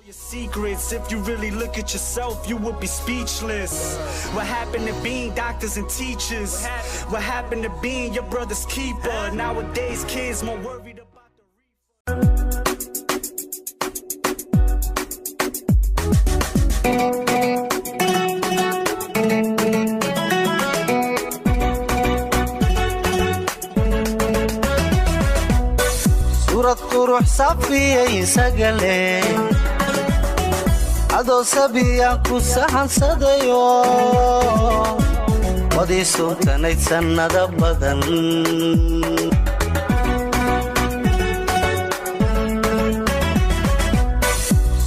Secrets, if you really look at yourself, you would be speechless. What happened to being doctors and teachers? What happened to being your brother's keeper? Nowadays, kids more worried about the Surat Quruh Safiya Isagale Ado sabiyan ku sahansadayo Wadi sultanayd sanada badan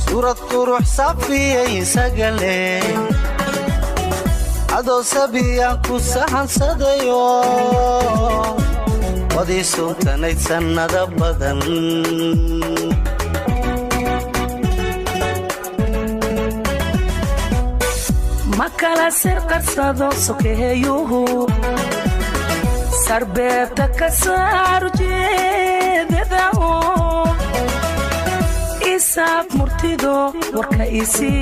Surat Quruh Safiya Isagale Ado sabiyan ku sahansadayo Wadi sultanayd sanada badan Makala sir qarsado sokeeyuhu sarbeeta ka saaru jeedadaho isaab murtido warka isi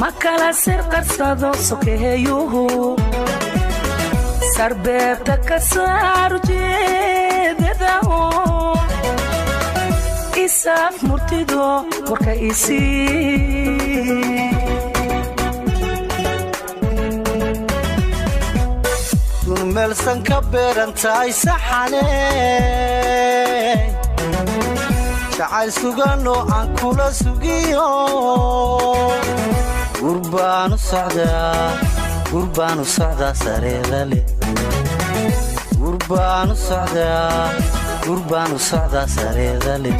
Makala sir qarsado sokeeyuhu sarbeeta ka saaru jeedadaho isaaf murtido warka isi Dun melsan ka beerantahay saxane Jacayl sugano aan kula sugiyo Gurbaanu socdaa sareeda leh Gurbaanu socdaa sareeda leh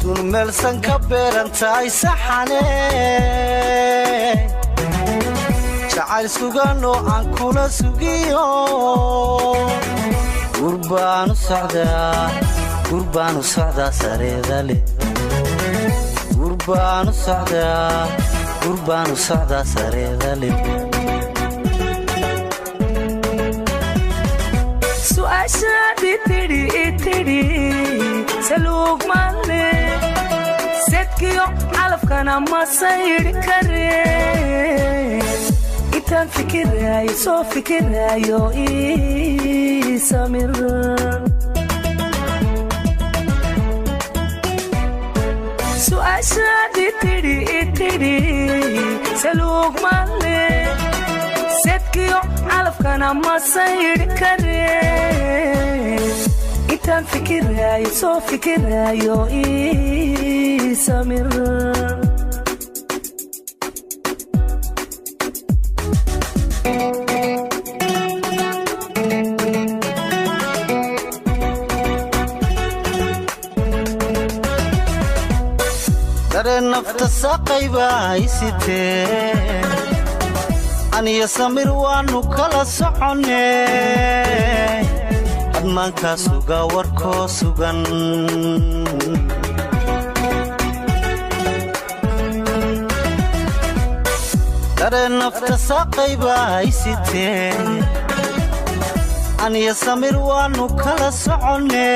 Dun melsan ka beerantahay saxane Jacayl sugano aan kula sugiyo Gurbaanu socdaa sareeda leh Gurbaanu socdaa sareeda leh Su'aashaadii tidhi saluug maale sedkiyo calafkana ma sayri kare intaan fikiraayo soo fikiraayo ii samir Su'aashaadii tidhi saluug maale sedkiyo calafkana ma sayri kare intaan fikiraayo soo fikiraayo ii samir Dareen nafta saqayba haysitee Aniya samir waanu kala socone Admaankaa suga warkoo sugan Dareen nafta saqayba haysitee Aniya samir waanu kala socone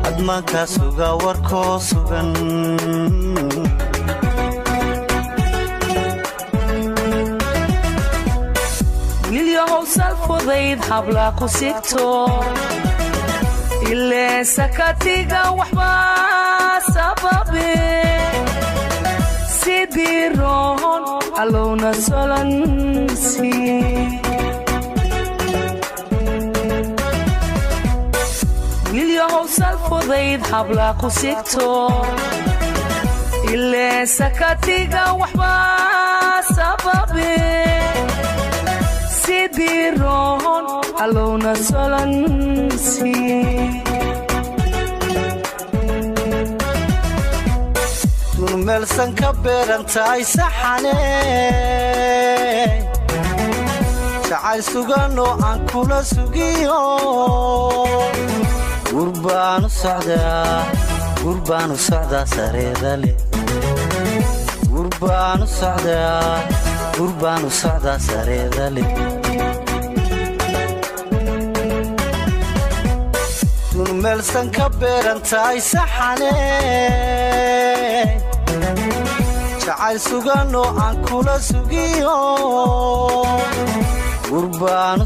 Admaankaa suga warkoo sugan Milyahow salfudayd habla ku sigto Ilee sakatiga waxba sababe Sidii roon alowna solansi Milyahow salfudayd habla ku sigto Ilee sakatiga waxba sababe Sidii roon alowna solansi Dun melsan ka beerantahay saxane Jacayl sugano aan kula sugiyo Gurbaanu socdaa sareeda leh Gurbaanu gurbaanu socdaa sareeda leh dun meelsan ka beerantahay saxane jacayl suganoo aan kula sugiyo gurbaanu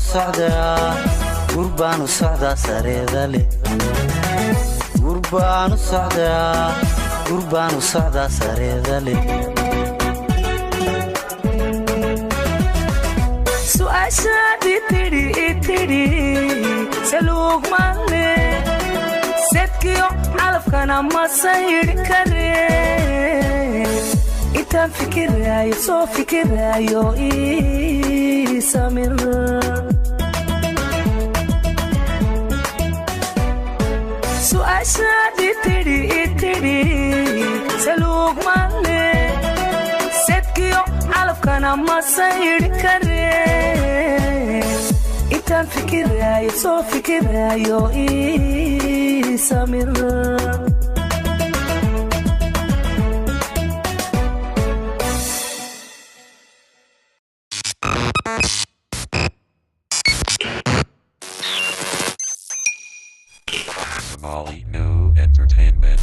socdaa sareeda leh gurbaanu socdaa sareeda leh su'aashaadii tidhi saluug male sedkiyo calafkana ma sayri kare intaan fikiraayo soo fikiraayo ii samir su'aashaadii tidhi saluug male sedkiyo calafkana ma sayri kare intaan fikiraayo soo fikiraayo ii samir Somali New Entertainment.